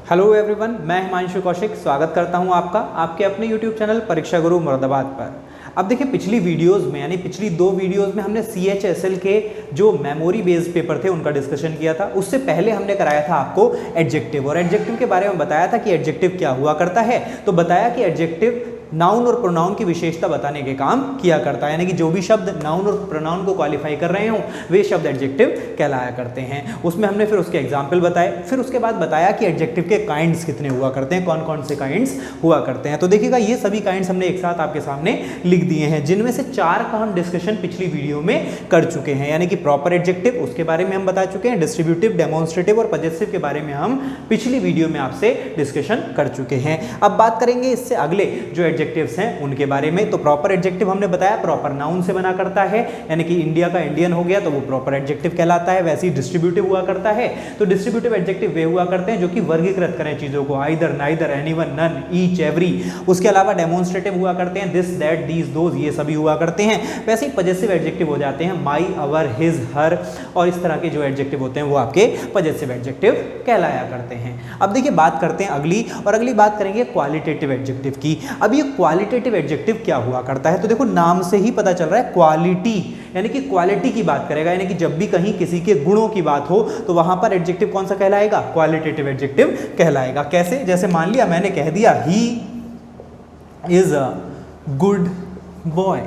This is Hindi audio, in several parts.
हेलो एवरीवन, मैं हिमांशु कौशिक स्वागत करता हूं आपका आपके अपने यूट्यूब चैनल परीक्षा गुरु मुरादाबाद पर। अब देखिए, पिछली वीडियोस में यानी पिछली 2 वीडियोस में हमने CHSL के जो मेमोरी बेस्ड पेपर थे उनका डिस्कशन किया था। उससे पहले हमने कराया था आपको एडजेक्टिव, और एडजेक्टिव के बारे में बताया था कि एडजेक्टिव क्या हुआ करता है। तो बताया कि एडजेक्टिव नाउन और प्रोनाउन की विशेषता बताने के काम किया करता है, यानी कि जो भी शब्द नाउन और प्रोनाउन को क्वालिफाई कर रहे हों वे शब्द एडजेक्टिव कहलाया करते हैं। उसमें हमने फिर उसके एग्जाम्पल बताए, फिर उसके बाद बताया कि एडजेक्टिव के काइंड्स कितने हुआ करते हैं, कौन कौन से काइंड्स हुआ करते हैं। तो देखिएगा, ये सभी काइंड्स हमने एक साथ आपके सामने लिख दिए हैं, जिनमें से 4 का हम डिस्कशन पिछली वीडियो में कर चुके हैं, यानी कि प्रॉपर एडजेक्टिव उसके बारे में हम बता चुके हैं, डिस्ट्रीब्यूटिव, डेमोन्स्ट्रेटिव और पजेसिव के बारे में हम पिछली वीडियो में आपसे डिस्कशन कर चुके हैं। अब बात करेंगे इससे अगले जो एडजेक्टिव्स हैं उनके बारे में। तो प्रॉपर एडजेक्टिव हमने बताया प्रॉपर नाउन से बना करता है, यानी कि इंडिया का इंडियन हो गया तो वो प्रॉपर एडजेक्टिव कहलाता है। वैसे ही डिस्ट्रीब्यूटिव हुआ करता है, तो डिस्ट्रीब्यूटिव एडजेक्टिव वे हुआ करते हैं जो कि वर्गीकृत करें चीजों को, either, neither, anyone, none, each, every. उसके अलावा डेमोन्स्ट्रेटिव हुआ करते हैं दिस, दैट, दीज, दोज, ये सभी हुआ करते हैं। वैसे ही पजेसिव एडजेक्टिव हो जाते हैं माई, अवर, हिज, हर और इस तरह के जो एडजेक्टिव होते हैं वो आपके पजेसिव एडजेक्टिव कहलाया करते हैं। अब देखिए, बात करते हैं अगली बात करेंगे क्वालिटेटिव एडजेक्टिव की। अब ये क्वालिटेटिव एडजेक्टिव क्या हुआ करता है, तो देखो नाम से ही पता चल रहा है क्वालिटी, यानी कि क्वालिटी की बात करेगा, यानी कि जब भी कहीं किसी के गुणों की बात हो तो वहां पर एडजेक्टिव कौन सा कहलाएगा, क्वालिटेटिव एडजेक्टिव कहलाएगा। कैसे, जैसे मान लिया मैंने कह दिया he is a good boy,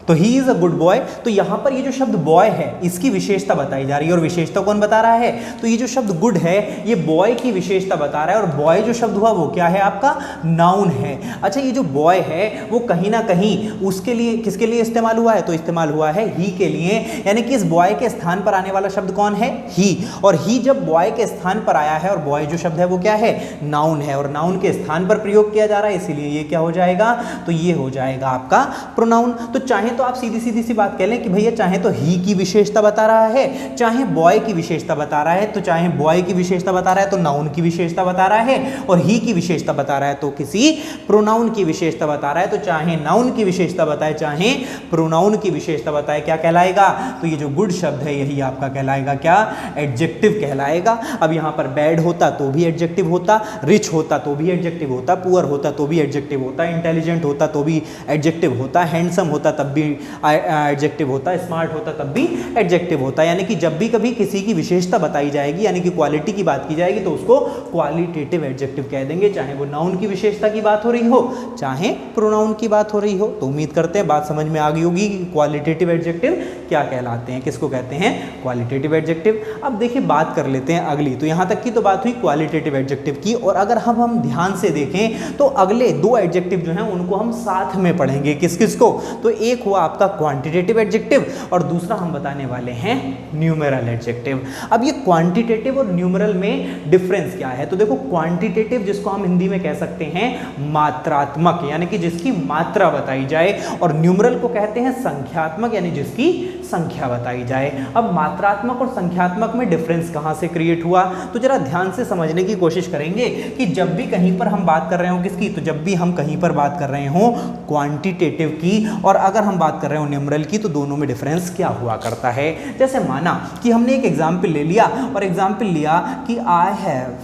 तो he is a good boy, तो यहां पर ये जो शब्द बॉय है इसकी विशेषता बताई जा रही है, और विशेषता कौन बता रहा है, तो ये जो शब्द गुड है ये बॉय की विशेषता बता रहा है, और बॉय जो शब्द हुआ वो क्या है, आपका नाउन है। अच्छा, ये जो बॉय है वो कहीं ना कहीं उसके लिए, किसके लिए इस्तेमाल हुआ है, तो इस्तेमाल हुआ है ही के लिए, यानी कि इस बॉय के स्थान पर आने वाला शब्द कौन है, ही। और ही जब बॉय के स्थान पर आया है, और बॉय जो शब्द है वो क्या है, नाउन है, और नाउन के स्थान पर प्रयोग किया जा रहा है, इसीलिए ये क्या हो जाएगा, तो ये हो जाएगा आपका प्रोनाउन। तो चाहे तो आप सीधी सी बात कह लें कि भैया चाहे तो ही की विशेषता बता रहा है, चाहे बॉय की विशेषता बता रहा है, तो चाहे बॉय की विशेषता बता रहा है तो नाउन की विशेषता बता रहा है, और ही की विशेषता बता रहा है तो किसी प्रोनाउन की विशेषता बता रहा है। तो चाहे नाउन की विशेषता बताए चाहे प्रोनाउन की विशेषता बताए, क्या कहलाएगा, तो ये जो गुड शब्द है यही आपका कहलाएगा क्या, एडजेक्टिव कहलाएगा। अब यहां पर बैड होता तो भी एडजेक्टिव होता, रिच होता तो भी एडजेक्टिव होता, पुअर होता तो भी एडजेक्टिव होता, इंटेलिजेंट होता तो भी एडजेक्टिव होता, हैंडसम होता तब भी एडजेक्टिव होता, स्मार्ट होता तब भी एडजेक्टिव होता। यानी कि जब भी कभी किसी की विशेषता बताई जाएगी, यानी कि क्वालिटी की बात की जाएगी, तो उसको क्वालिटेटिव एडजेक्टिव कह देंगे, चाहे वो नाउन की विशेषता की बात हो रही हो चाहे प्रोनाउन की बात हो रही हो। तो उम्मीद करते हैं बात समझ में आ गई होगी कि क्वालिटेटिव एडजेक्टिव क्या कहलाते हैं, किसको कहते हैं, क्वालिटेटिव एडजेक्टिव। अब देखिए, बात कर लेते हैं अगली। तो यहां तक की तो बात हुई क्वालिटेटिव एडजेक्टिव की, और अगर हम ध्यान से देखें तो अगले 2 एडजेक्टिव जो हैं उनको हम साथ में पढ़ेंगे। किस किस को, तो एक हुआ आपका क्वांटिटेटिव एडजेक्टिव और दूसरा हम बताने वाले हैं न्यूमेरल एडजेक्टिव। अब ये क्वांटिटेटिव और न्यूमेरल में डिफरेंस क्या है, तो देखो क्वांटिटेटिव जिसको हम हिंदी में कह सकते हैं मात्रात्मक, यानी कि जिसकी मात्रा बताई जाए, और न्यूमेरल को कहते हैं संख्यात्मक, यानी जिसकी संख्या बताई जाए। अब मात्रात्मक और संख्यात्मक में डिफरेंस कहां से क्रिएट हुआ, तो जरा ध्यान से समझने की कोशिश करेंगे कि जब भी कहीं पर हम बात कर रहे हो किसकी, तो जब भी हम कहीं पर बात कर रहे हो क्वांटिटेटिव की और अगर हम बात कर रहे हो न्यूमेरल की, तो दोनों में डिफरेंस क्या हुआ करता है। जैसे माना कि हमने एक एग्जाम्पल ले लिया, और एग्जाम्पल लिया कि I have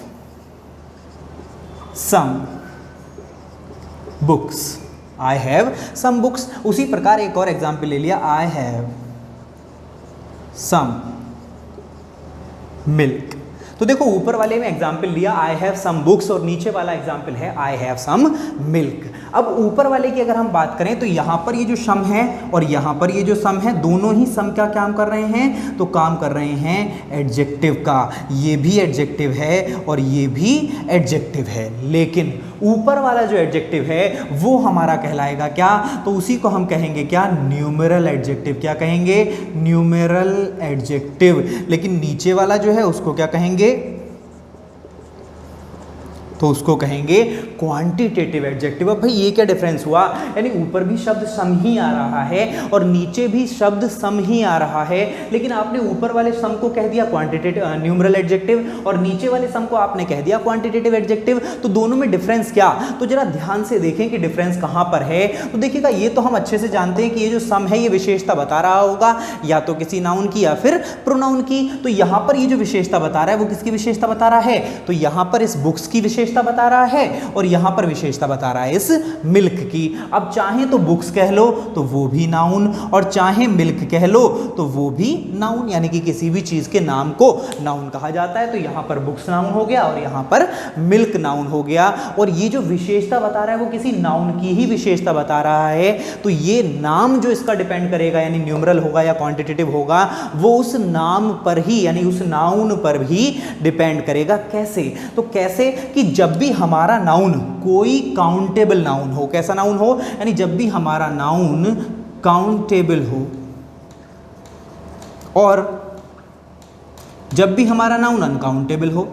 some books, I have some books. उसी प्रकार एक और एग्जाम्पल ले लिया, आई हैव सम मिल्क। तो देखो, ऊपर वाले में एग्जाम्पल लिया आई हैव सम बुक्स, और नीचे वाला एग्जाम्पल है आई हैव सम मिल्क। अब ऊपर वाले की अगर हम बात करें तो यहां पर ये जो सम है और यहां पर ये जो सम है, दोनों ही सम का काम कर रहे हैं, तो काम कर रहे हैं एडजेक्टिव का। ये भी एडजेक्टिव है और ये भी एडजेक्टिव है, लेकिन ऊपर वाला जो एडजेक्टिव है वो हमारा कहलाएगा क्या, तो उसी को हम कहेंगे क्या, न्यूमेरल एडजेक्टिव। क्या कहेंगे, न्यूमेरल एडजेक्टिव। लेकिन नीचे वाला जो है उसको क्या कहेंगे, तो उसको कहेंगे क्वांटिटेटिव एडजेक्टिव। अब भाई ये क्या डिफरेंस हुआ, यानी ऊपर भी शब्द सम ही आ रहा है और नीचे भी शब्द सम ही आ रहा है, लेकिन आपने ऊपर वाले सम को कह दिया क्वांटिटेटिव न्यूमरल एडजेक्टिव और नीचे वाले सम को आपने कह दिया क्वांटिटेटिव एडजेक्टिव। तो दोनों में डिफरेंस क्या, तो जरा ध्यान से देखें कि डिफरेंस कहां पर है। तो देखिएगा ये तो हम अच्छे से जानते हैं कि ये जो सम है ये विशेषता बता रहा होगा या तो किसी नाउन की या फिर प्रोनाउन की। तो यहां पर ये जो विशेषता बता रहा है वो किसकी विशेषता बता रहा है, तो यहां पर इस बुक्स की विशेषता बता रहा है और यहां पर विशेषता बता रहा है इस मिल्क की। अब चाहे तो बुक्स कह लो तो वो भी नाउन और चाहे मिल्क कह लो तो वो भी नाउन, यानी कि किसी भी चीज के नाम को नाउन कहा जाता है। तो यहां पर बुक्स नाउन हो गया और यहां पर मिल्क नाउन हो गया। और ये जो विशेषता बता रहा है वो किसी नाउन की ही विशेषता बता रहा है। तो ये नाम जो इसका डिपेंड करेगा, यानी न्यूमरल होगा या क्वांटिटेटिव होगा, वो उस नाम पर ही यानी उस नाउन पर भी डिपेंड करेगा। कैसे, तो कैसे कि जब भी हमारा नाउन कोई काउंटेबल नाउन हो, कैसा नाउन हो, यानी जब भी हमारा नाउन काउंटेबल हो और जब भी हमारा नाउन अनकाउंटेबल हो।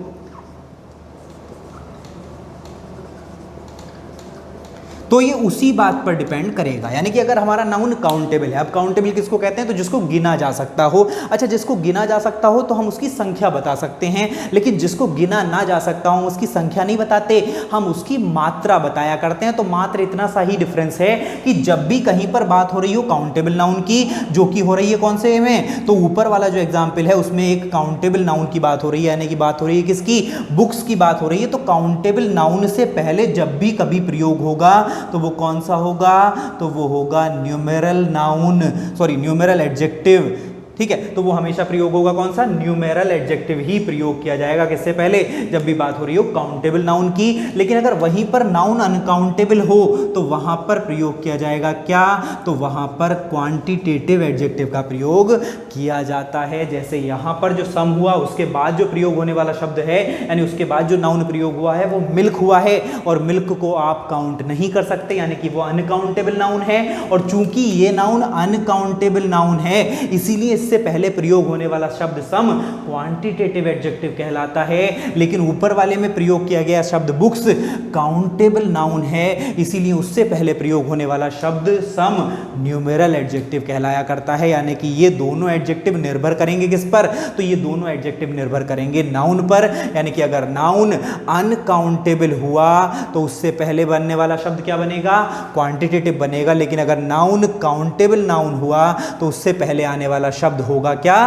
तो ये उसी बात पर डिपेंड करेगा, यानी कि अगर हमारा नाउन काउंटेबल है, अब काउंटेबल किसको कहते हैं, तो जिसको गिना जा सकता हो। अच्छा, जिसको गिना जा सकता हो तो हम उसकी संख्या बता सकते हैं, लेकिन जिसको गिना ना जा सकता हो उसकी संख्या नहीं बताते, हम उसकी मात्रा बताया करते हैं। तो मात्र इतना सा ही डिफरेंस है कि जब भी कहीं पर बात हो रही हो काउंटेबल नाउन की, जो कि हो रही है कौन से में, तो ऊपर वाला जो एग्जाम्पल है उसमें एक काउंटेबल नाउन की बात हो रही है, यानी कि बात हो रही है किसकी, बुक्स की बात हो रही है। तो काउंटेबल नाउन से पहले जब भी कभी प्रयोग होगा तो वो कौन सा होगा, तो वो होगा numeral noun, sorry numeral adjective. ठीक है, तो वो हमेशा प्रयोग होगा कौन सा, न्यूमेरल एडजेक्टिव ही प्रयोग किया जाएगा। किससे पहले, जब भी बात हो रही हो काउंटेबल नाउन की। लेकिन अगर वहीं पर नाउन अनकाउंटेबल हो तो वहां पर प्रयोग किया जाएगा क्या, तो वहां पर क्वांटिटेटिव एडजेक्टिव का प्रयोग किया जाता है। जैसे यहां पर जो सम हुआ उसके बाद जो प्रयोग होने वाला शब्द है, यानी उसके बाद जो नाउन प्रयोग हुआ है वो मिल्क हुआ है, और मिल्क को आप काउंट नहीं कर सकते, यानी कि वो अनकाउंटेबल नाउन है। और चूंकि ये नाउन अनकाउंटेबल नाउन है, इसीलिए से पहले प्रयोग होने वाला शब्द सम क्वांटिटेटिव एडजेक्टिव कहलाता है। लेकिन ऊपर वाले में प्रयोग किया गया शब्द बुक्स काउंटेबल नाउन है, इसीलिए उससे पहले प्रयोग होने वाला शब्द सम न्यूमेरल एडजेक्टिव कहलाया करता है। यानी कि ये दोनों एडजेक्टिव निर्भर करेंगे किस पर, तो ये दोनों एडजेक्टिव निर्भर करेंगे नाउन पर। यानी कि अगर नाउन अनकाउंटेबल हुआ तो उससे पहले बनने वाला शब्द क्या बनेगा, क्वांटिटेटिव बनेगा। लेकिन अगर नाउन काउंटेबल नाउन हुआ तो उससे पहले आने वाला शब्द होगा क्या,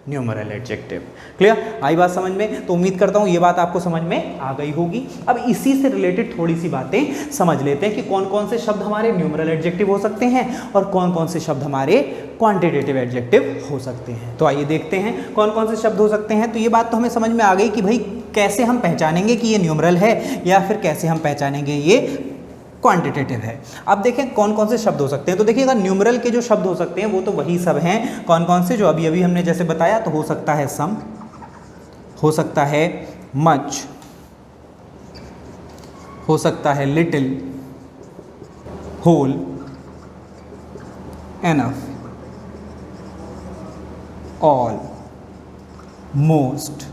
न्यूमेरल एडजेक्टिव। क्लियर, आई बात समझ में? तो उम्मीद करता हूं ये बात आपको समझ में आ गई होगी। अब इसी से रिलेटेड थोड़ी सी बातें समझ लेते हैं कि कौन कौन से शब्द हमारे न्यूमेरल एडजेक्टिव हो सकते हैं और कौन कौन से शब्द हमारे क्वांटिटेटिव एडजेक्टिव हो सकते हैं। तो आइए देखते हैं कौन कौन से शब्द हो सकते हैं। तो ये बात तो हमें समझ में आ गई कि भाई कैसे हम पहचानेंगे कि ये न्यूमेरल है या फिर कैसे हम पहचानेंगे ये क्वांटिटेटिव है। अब देखें कौन कौन से शब्द हो सकते हैं। तो देखिएगा न्यूमेरल के जो शब्द हो सकते हैं वो तो वही सब हैं, कौन कौन से जो अभी अभी हमने जैसे बताया। तो हो सकता है सम, हो सकता है मच, हो सकता है little, whole, enough, all, most.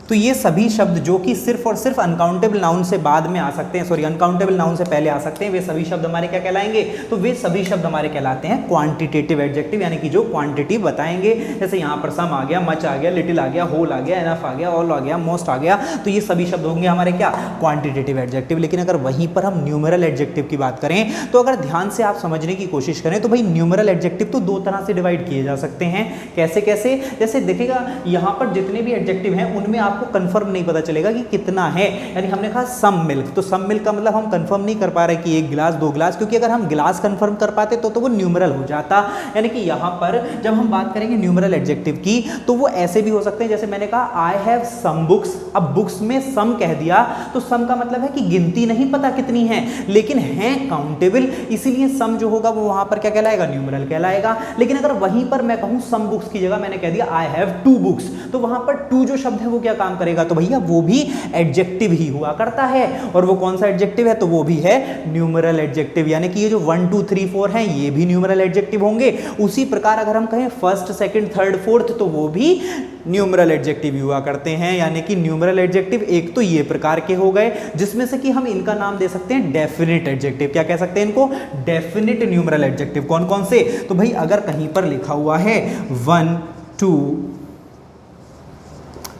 तो ये सभी शब्द जो कि सिर्फ और सिर्फ अनकाउंटेबल नाउन से बाद में आ सकते हैं, सॉरी अनकाउंटेबल नाउन से पहले आ सकते हैं, वे सभी शब्द हमारे क्या कहलाएंगे, तो वे सभी शब्द हमारे कहलाते हैं क्वांटिटेटिव एडजेक्टिव, यानी कि जो क्वांटिटी बताएंगे। जैसे यहाँ पर सम आ गया, मच आ गया, लिटिल आ गया, होल आ गया, एनफ आ गया, ऑल आ गया, मोस्ट आ गया। तो ये सभी शब्द होंगे हमारे क्या, क्वांटिटेटिव एडजेक्टिव। लेकिन अगर वहीं पर हम न्यूमेरल एडजेक्टिव की बात करें तो अगर ध्यान से आप समझने की कोशिश करें तो भाई न्यूमेरल एडजेक्टिव तो दो तरह से डिवाइड किए जा सकते हैं। कैसे कैसे, जैसे देखिएगा यहाँ पर जितने भी एडजेक्टिव हैं उनमें आपको कंफर्म नहीं पता चलेगा कि कितना है। यानी हमने कहा सम मिल्क, तो सम मिल्क का मतलब हम कंफर्म नहीं कर पा रहे कि एक गिलास, दो गिलास, क्योंकि अगर हम गिलास कंफर्म कर पाते तो वो न्यूमेरल हो जाता। यानी कि यहाँ पर जब हम बात करेंगे न्यूमेरल एडजेक्टिव की तो वो ऐसे भी हो सकते हैं, जैसे मैंने कहा आई हैव सम बुक्स। अब बुक्स में सम कह दिया तो सम का मतलब है कि गिनती नहीं पता कितनी है, लेकिन है काउंटेबल, इसीलिए सम जो होगा वो वहां पर क्या कहलाएगा, न्यूमेरल कहलाएगा। लेकिन अगर वहीं पर मैं कहूं सम बुक्स की जगह मैंने कह दिया आई हैव टू बुक्स, तो वहां पर टू जो शब्द है वो क्या काम करेगा? तो भैया वो भी एडजेक्टिव ही हुआ करता है। और वो कौन सा एडजेक्टिव है? तो वो भी है न्यूमरल एडजेक्टिव, यानी कि ये जो 1 2 3 4 हैं ये भी न्यूमरल एडजेक्टिव होंगे। उसी प्रकार अगर हम कहें फर्स्ट, सेकंड, थर्ड, फोर्थ, तो वो भी न्यूमरल एडजेक्टिव हुआ करते हैं। यानी कि न्यूमरल एडजेक्टिव एक तो ये प्रकार के हो गए, जिसमें से कि हम इनका नाम दे सकते हैं डेफिनेट एडजेक्टिव। क्या कह सकते हैं इनको? Definite numeral adjective. कौन कौन से? तो भाई अगर कहीं पर लिखा हुआ है 1 2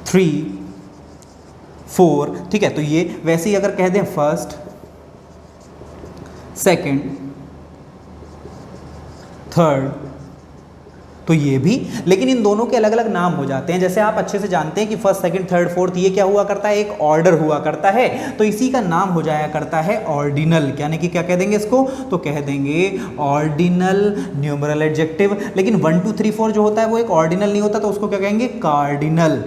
3 4, ठीक है, तो ये वैसे ही अगर कह दें फर्स्ट, सेकंड, थर्ड, तो ये भी, लेकिन इन दोनों के अलग अलग नाम हो जाते हैं। जैसे आप अच्छे से जानते हैं कि फर्स्ट, सेकंड, थर्ड, फोर्थ ये क्या हुआ करता है? एक ऑर्डर हुआ करता है, तो इसी का नाम हो जाया करता है ऑर्डिनल। यानी कि क्या कह देंगे इसको? तो कह देंगे ऑर्डिनल न्यूमरल एडजेक्टिव। लेकिन 1 2 3 4 जो होता है वो एक ऑर्डिनल नहीं होता, तो उसको क्या कहेंगे? कार्डिनल।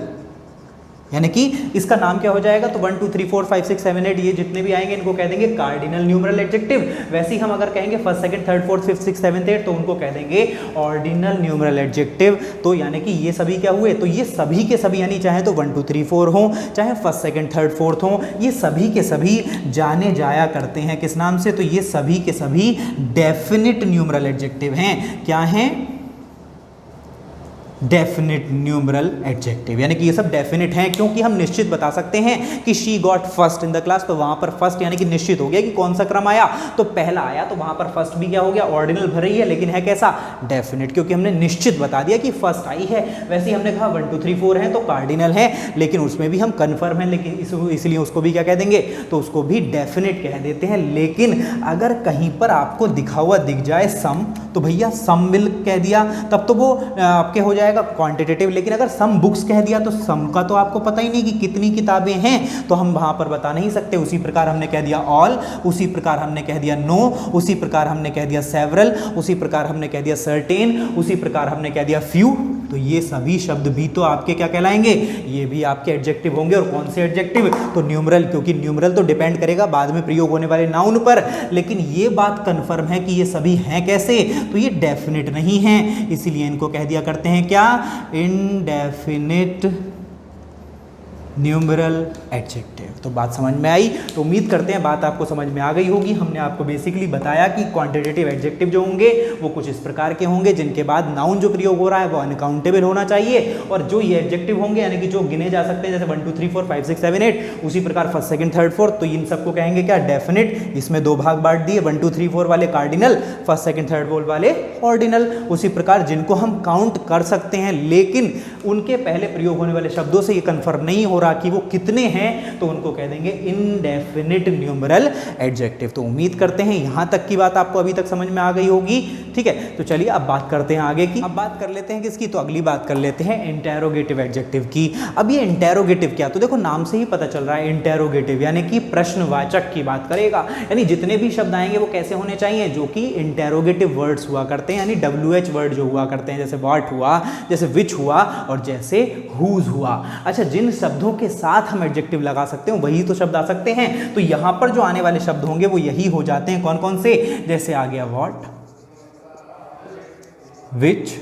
यानी कि इसका नाम क्या हो जाएगा? तो 1 2 3 4 5 6 7 8 ये जितने भी आएंगे इनको कह देंगे कार्डिनल न्यूमरल एडजेक्टिव। वैसे ही हम अगर कहेंगे first, second, third, fourth, fifth, six, seventh, eight, तो उनको कह देंगे ऑर्डिनल न्यूमरल एडजेक्टिव। तो यानी कि ये सभी क्या हुए? तो ये सभी के सभी, यानी चाहे तो 1 2 3 4 हो, चाहे फर्स्ट, सेकंड, थर्ड, फोर्थ हो, ये सभी के सभी जाने जाया करते हैं किस नाम से? तो ये सभी के सभी डेफिनिट न्यूमरल एडजेक्टिव हैं। क्या हैं? Definite numeral adjective. यानी कि ये सब डेफिनेट हैं क्योंकि हम निश्चित बता सकते हैं कि she got first in the class, तो वहां पर फर्स्ट यानी कि निश्चित हो गया कि कौन सा क्रम आया, तो पहला आया, तो वहां पर फर्स्ट भी क्या हो गया? ऑर्डिनल भर रही है, लेकिन है कैसा? डेफिनेट, क्योंकि हमने निश्चित बता दिया कि फर्स्ट आई है। वैसे ही हमने कहा 1 2 3 4 है तो कार्डिनल है, लेकिन उसमें भी हम कन्फर्म है, लेकिन इसलिए उसको भी क्या कह देंगे? तो उसको भी डेफिनेट कह देते हैं। लेकिन अगर कहीं पर आपको दिखा हुआ दिख जाए सम, तो भैया सम मिल कह दिया तब तो वो आपके हो जाएगा क्वांटिटेटिव। लेकिन अगर सम बुक्स कह दिया तो सम का तो आपको पता ही नहीं कि कितनी किताबें हैं, तो हम वहां पर बता नहीं सकते। उसी प्रकार हमने कह दिया ऑल, उसी प्रकार हमने कह दिया नो, उसी प्रकार हमने कह दिया सेवरल, उसी प्रकार हमने कह दिया सर्टेन, उसी प्रकार हमने कह दिया फ्यू। तो ये सभी शब्द भी तो आपके क्या कहलाएंगे? ये भी आपके एडजेक्टिव होंगे। और कौन से एडजेक्टिव? तो न्यूमरल, क्योंकि न्यूमरल तो डिपेंड करेगा बाद में प्रयोग होने वाले नाउन पर। लेकिन ये बात कंफर्म है कि ये सभी हैं कैसे? तो ये डेफिनेट नहीं है, इसीलिए इनको कह दिया करते हैं क्या? Indefinite numeral adjective. तो बात समझ में आई? तो उम्मीद करते हैं बात आपको समझ में आ गई होगी। हमने आपको बेसिकली बताया कि क्वांटिटेटिव एडजेक्टिव जो होंगे वो कुछ इस प्रकार के होंगे, जिनके बाद नाउन जो प्रयोग हो रहा है वो अनकाउंटेबल होना चाहिए। और जो ये एडजेक्टिव होंगे यानी कि जो गिने जा सकते हैं, जैसे 1 2 3 4 5 6 7 8, उसी प्रकार फर्स्ट, सेकंड, थर्ड, फोर्थ, तो इन सबको कहेंगे क्या? डेफिनेट। इसमें दो भाग बांट दिए, 1 2 3 4 वाले cardinal, first, second, third, fourth वाले ऑर्डिनल। उसी प्रकार जिनको हम काउंट कर सकते हैं लेकिन उनके पहले प्रयोग होने वाले शब्दों से ये कंफर्म नहीं हो रहा कि वो कितने हैं, तो उनको कह देंगे इनडेफिनिट न्यूमरल एडजेक्टिव। तो उम्मीद करते हैं यहां तक की बात आपको अभी तक समझ में आ गई होगी। ठीक है, तो चलिए अब बात करते हैं आगे की। अब बात कर लेते हैं किसकी? तो अगली बात कर लेते हैं इंटेरोगेटिव एडजेक्टिव की। अब ये इंटेरोगेटिव क्या? तो देखो नाम से ही पता चल रहा है, इंटेरोगेटिव यानी कि प्रश्नवाचक की बात करेगा। यानी जितने भी शब्द आएंगे वो कैसे होने चाहिए? जो कि इंटेरोगेटिव वर्ड्स हुआ करते हैं, यानी WH वर्ड जो हुआ करते हैं, जैसे व्हाट हुआ, जैसे विच हुआ और जैसे हुज हुआ। अच्छा, जिन शब्दों के साथ हम एडजेक्टिव लगा सकते हैं वही तो शब्द आ सकते हैं। तो यहां पर जो आने वाले शब्द होंगे वो यही हो जाते हैं। कौन कौन से? जैसे आ गया व्हाट, विच,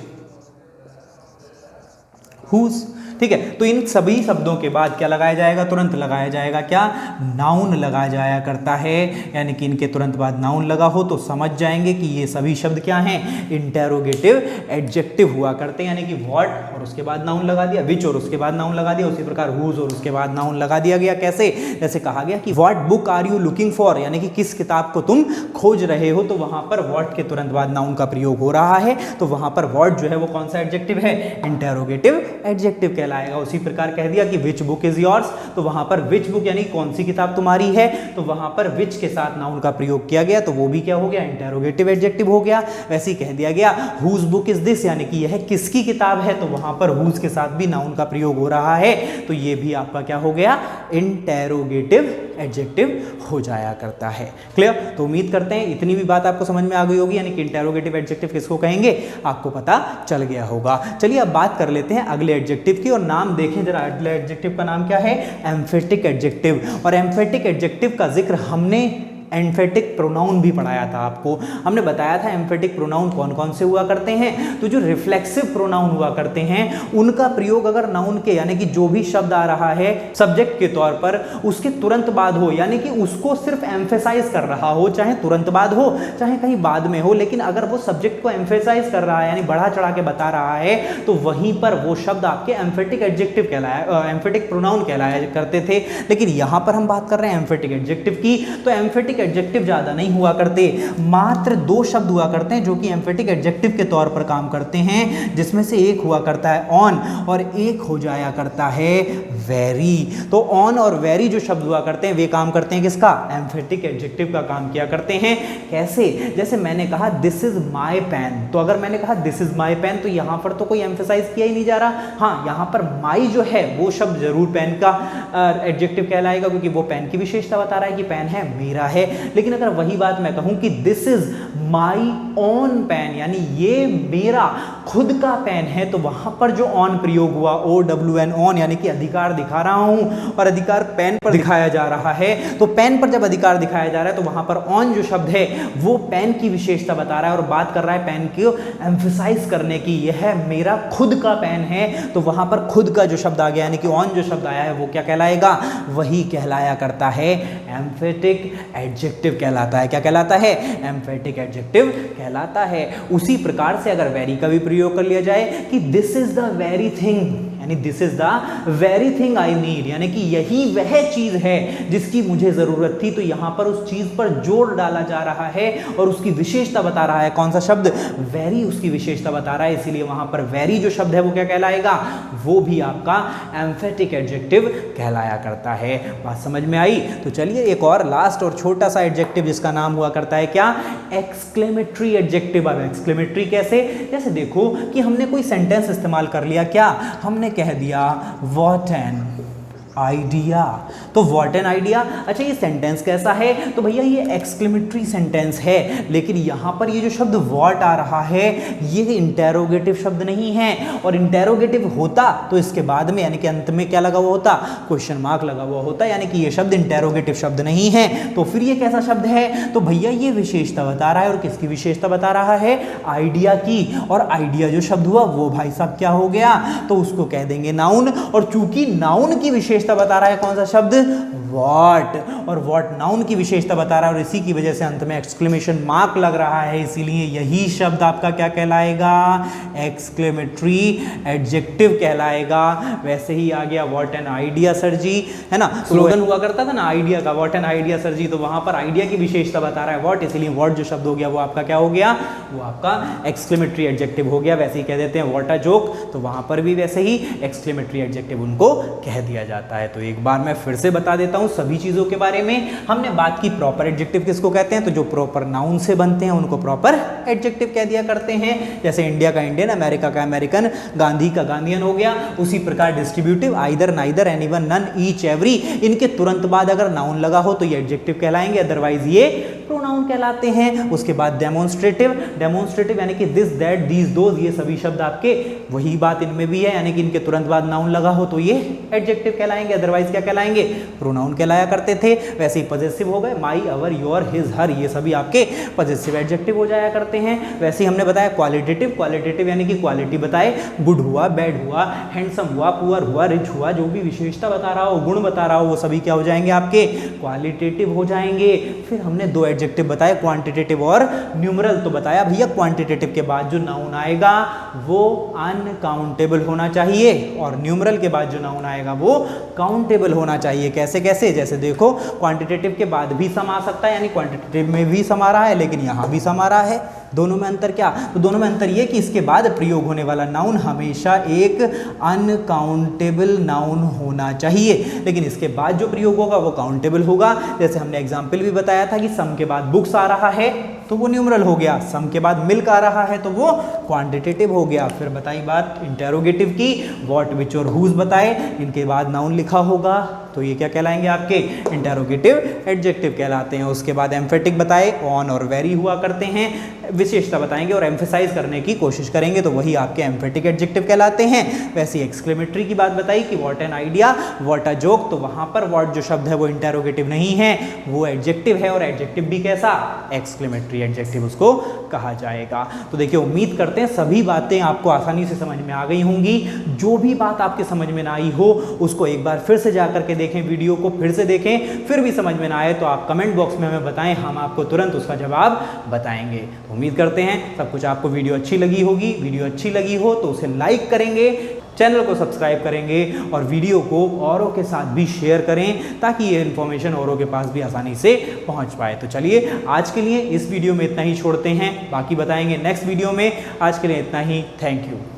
हुज। ठीक है, तो इन सभी शब्दों के बाद क्या लगाया जाएगा? तुरंत लगाया जाएगा क्या? नाउन लगाया जाया करता है। यानी कि इनके तुरंत बाद नाउन लगा हो तो समझ जाएंगे कि ये सभी शब्द क्या हैं? इंटेरोगेटिव एडजेक्टिव हुआ करते हैं। यानी कि व्हाट और उसके बाद नाउन लगा दिया, विच और उसके बाद नाउन लगा दिया, उसी प्रकार हुज और उसके बाद नाउन लगा दिया गया। कैसे? जैसे कहा गया कि what book are you looking for, यानी कि किस किताब को तुम खोज रहे हो, तो वहां पर व्हाट के तुरंत बाद नाउन का प्रयोग हो रहा है। तो वहां पर व्हाट जो है वो कौन सा एडजेक्टिव है? इंटेरोगेटिव एडजेक्टिव कहलाएगा। उसी प्रकार कह दिया कि विच बुक इज योर्स, तो वहां पर विच बुक यानी कौन सी किताब तुम्हारी है, तो वहां पर विच के साथ नाउन का प्रयोग किया गया, तो वो भी क्या हो गया? इंटेरोगेटिव एडजेक्टिव हो गया। वैसे ही कह दिया गया हुज बुक इज दिस, यानी कि यह किसकी किताब है, तो वहां पर हुज के साथ भी नाउन का प्रयोग हो रहा है, तो ये भी आपका क्या हो गया? इंटेरोगेटिव एडजेक्टिव हो जाया करता है। क्लियर? तो उम्मीद करते हैं इतनी भी बात आपको समझ में आ गई होगी, यानी कि इंटेरोगेटिव एडजेक्टिव किसको कहेंगे आपको पता चल गया होगा। चलिए अब बात कर लेते हैं अगले एडजेक्टिव की, और नाम देखें जरा। अगले एडजेक्टिव का नाम क्या है? Emphatic adjective. और एम्फेटिक एडजेक्टिव का जिक्र हमने एम्फेटिक प्रोनाउन भी पढ़ाया था आपको। हमने बताया था एम्फेटिक प्रोनाउन कौन कौन से हुआ करते हैं। तो जो रिफ्लेक्सिव प्रोनाउन हुआ करते हैं उनका प्रयोग अगर नाउन के यानी कि जो भी शब्द आ रहा है सब्जेक्ट के तौर पर उसके तुरंत बाद हो, यानी कि उसको सिर्फ एम्फेसाइज कर रहा हो, चाहे तुरंत बाद हो चाहे कहीं बाद में हो, लेकिन अगर वो सब्जेक्ट को एम्फेसाइज कर रहा है यानी बढ़ा चढ़ा के बता रहा है तो वहीं पर वो शब्द आपके एम्फेटिक एडजेक्टिव कहलाया, एम्फेटिक प्रोनाउन कहलाया करते थे। लेकिन यहां पर हम बात कर रहे हैं एम्फेटिक एडजेक्टिव की, तो एम्फेटिक एडजेक्टिव ज्यादा नहीं हुआ करते, मात्र 2 शब्द हुआ करते हैं जो कि एम्फेटिक एडजेक्टिव के तौर पर काम करते हैं, जिसमें से एक हुआ करता है ऑन और एक हो जाया करता है वेरी। तो ऑन और वेरी जो शब्द हुआ करते हैं वे काम करते हैं किसका, एम्फेटिक एडजेक्टिव का काम किया करते हैं। कैसे, जैसे मैंने कहा दिस इज माय पेन, तो अगर मैंने कहा दिस इज माय पेन तो यहां पर तो कोई एम्फेसाइज किया ही नहीं जा रहा। हाँ, यहां पर माई जो है वो शब्द जरूर पेन का एडजेक्टिव कहलाएगा क्योंकि वो पेन की विशेषता बता रहा है कि पेन है मेरा है। लेकिन अगर वही बात मैं कहूं कि this is my own pen यानी ये मेरा खुद का पेन है, तो वहां पर जो ऑन प्रयोग हुआ OWN ऑन यानी कि अधिकार दिखा रहा हूं और अधिकार पेन पर दिखाया जा रहा है। तो पेन पर जब अधिकार दिखाया जा रहा है तो वहां पर ऑन जो शब्द है वो पेन की विशेषता बता रहा है और बात कर रहा है पेन को एम्फेसाइज करने की, यह मेरा खुद का पेन है। तो वहां पर खुद का जो शब्द आ गया यानी कि ऑन जो शब्द आया है वो क्या कहलाएगा, वही कहलाया करता है एम्फेटिक एडजेक्टिव कहलाता है। क्या कहलाता है, एम्फेटिक एडजेक्टिव कहलाता है। उसी प्रकार से अगर वेरी का भी प्रयोग कर लिया जाए कि this is the very thing यानी this is the very thing I need यानी कि यही वह चीज है जिसकी मुझे जरूरत थी, तो यहां पर उस चीज पर जोर डाला जा रहा है और उसकी विशेषता बता रहा है। कौन सा शब्द, वेरी उसकी विशेषता बता रहा है, इसीलिए वहां पर वेरी जो शब्द है वो क्या कहलाएगा, वो भी आपका एम्फेटिक एडजेक्टिव कहलाया करता है। बात समझ में आई। तो चलिए एक और लास्ट और छोटा सा एडजेक्टिव जिसका नाम हुआ करता है क्या, एक्सक्लेमेटरी एडजेक्टिव। अब एक्सक्लेमेटरी कैसे, जैसे देखो कि हमने कोई सेंटेंस इस्तेमाल कर लिया, क्या हमने कह दिया व्हाट एन आइडिया, तो व्हाट एन आइडिया। अच्छा ये सेंटेंस कैसा है, तो भैया ये एक्सक्लेमेटरी सेंटेंस है, लेकिन यहां पर ये जो शब्द व्हाट आ रहा है ये इंटेरोगेटिव शब्द नहीं है, और इंटेरोगेटिव होता तो इसके बाद में यानी कि अंत में क्या लगा हुआ होता, क्वेश्चन मार्क लगा हुआ होता, यानी कि ये शब्द इंटेरोगेटिव शब्द नहीं है। तो फिर ये कैसा शब्द है, तो भैया ये विशेषता बता रहा है, और किसकी विशेषता बता रहा है, आइडिया की। और आइडिया जो शब्द हुआ वो भाई साहब क्या हो गया, तो उसको कह देंगे नाउन, और चूंकि नाउन की विशेषता बता रहा है कौन सा शब्द, व्हाट, और व्हाट नाउन की विशेषता बता रहा है और इसी की वजह से अंत में एक्सक्लेमेशन मार्क लग रहा है, इसीलिए यही शब्द आपका क्या कहलाएगा, एक्सक्लेमेटरी एडजेक्टिव कहलाएगा। वैसे ही आ गया व्हाट एन आइडिया सर जी, है ना, स्लोगन हुआ करता था ना आइडिया का, व्हाट एन आइडिया सर जी, तो वहां पर आइडिया की विशेषता बता रहा है व्हाट, इसीलिए व्हाट जो शब्द हो गया वो आपका क्या हो गया, वो आपका एक्सक्लेमेटरी एडजेक्टिव हो गया। वैसे ही कह देते हैं व्हाट अ जोक, तो वहां पर भी वैसे ही एक्सक्लेमेटरी एडजेक्टिव उनको कह दिया जाता है। तो एक बार मैं फिर से बता देता हूं सभी चीजों के बारे में। हमने बात की प्रॉपर एडजेक्टिव किसको कहते हैं, तो जो प्रॉपर नाउन से बनते हैं उनको प्रॉपर एडजेक्टिव कह दिया करते हैं। जैसे इंडिया का इंडियन, अमेरिका का अमेरिकन, गांधी का गांधीयन हो गया। उसी प्रकार distributive either, neither, anyone, none, each, every, इनके तुरंत बाद अगर नाउन लगा हो तो ये एडजेक्टिव कहलाएंगे, अदरवाइज ये प्रोनाउन कहलाते हैं। उसके बाद डेमोन्स्ट्रेटिव, डेमोन्स्ट्रेटिव यानी कि दिस, दैट, दीज, दोज, ये सभी शब्द आपके वही बात इनमें भी है, यानी कि इनके तुरंत बाद नाउन लगा हो तो ये एडजेक्टिव कहलाएंगे, अदरवाइज क्या कहलाएंगे, प्रोनाउन कहलाया करते थे। वैसे ही पजेसिव हो गए, माई, अवर, योर, हिज, हर, ये सभी आपके पजेसिव एडजेक्टिव हो जाया करते हैं। वैसे ही हमने बताया क्वालिटेटिव, क्वालिटेटिव यानी कि क्वालिटी बताए, गुड हुआ, बैड हुआ, हैंडसम हुआ, पुअर हुआ, रिच हुआ, जो भी विशेषता बता रहा हो, गुण बता रहा हो, वो सभी क्या हो जाएंगे, आपके क्वालिटेटिव हो जाएंगे। फिर हमने दो एडजेक्टिव बताए, क्वांटिटेटिव और न्यूमरल। तो बताया भैया क्वांटिटेटिव के बाद जो नाउन आएगा वो अनकाउंटेबल होना चाहिए, और न्यूमरल के बाद जो नाउन आएगा वो काउंटेबल होना चाहिए। कैसे कैसे, जैसे देखो क्वांटिटेटिव के बाद भी सम आ सकता है, यानी क्वांटिटेटिव में भी सम आ रहा है लेकिन यहाँ भी सम आ रहा है। दोनों में अंतर क्या, तो दोनों में अंतर ये कि इसके बाद प्रयोग होने वाला नाउन हमेशा एक अनकाउंटेबल नाउन होना चाहिए, लेकिन इसके बाद जो प्रयोग होगा वो काउंटेबल होगा। जैसे हमने एग्जाम्पल भी बताया था कि सम के बाद बुक्स आ रहा है तो वो न्यूमरल हो गया, सम के बाद मिल्क आ रहा है तो वो क्वांटिटेटिव हो गया। फिर बताई बात इंटेरोगेटिव की, व्हाट, विच और हुज बताए, इनके बाद नाउन लिखा होगा तो ये क्या कहलाएंगे, आपके इंटेरोगेटिव एडजेक्टिव कहलाते हैं। उसके बाद एम्फेटिक बताए, ऑन और वेरी हुआ करते हैं। विशेषता बताएंगे और एम्फेसाइज करने की कोशिश करेंगे, तो वही आपके एम्फेटिक एडजेक्टिव कहलाते हैं। वैसे एक्सक्लेमेटरी की बात बताई कि what an idea, what a joke, तो वहां पर व्हाट जो शब्द है वो इंटेरोगेटिव नहीं है, वो एडजेक्टिव है, और एडजेक्टिव भी कैसा, एक्सक्लेमेटरी एडजेक्टिव उसको कहा जाएगा। तो देखिए, उम्मीद करते हैं सभी बातें आपको आसानी से समझ में आ गई होंगी। जो भी बात आपके समझ में ना आई हो उसको एक बार फिर से जाकर के देखें, वीडियो को फिर से देखें, फिर भी समझ में ना आए तो आप कमेंट बॉक्स में हमें बताएं, हम आपको तुरंत उसका जवाब बताएंगे। तो उम्मीद करते हैं सब कुछ आपको वीडियो अच्छी लगी होगी। वीडियो अच्छी लगी हो तो उसे लाइक करेंगे, चैनल को सब्सक्राइब करेंगे और वीडियो को औरों के साथ भी शेयर करें ताकि ये इन्फॉर्मेशन औरों के पास भी आसानी से पहुंच पाए। तो चलिए, आज के लिए इस वीडियो में इतना ही छोड़ते हैं, बाकी बताएंगे नेक्स्ट वीडियो में। आज के लिए इतना ही, थैंक यू।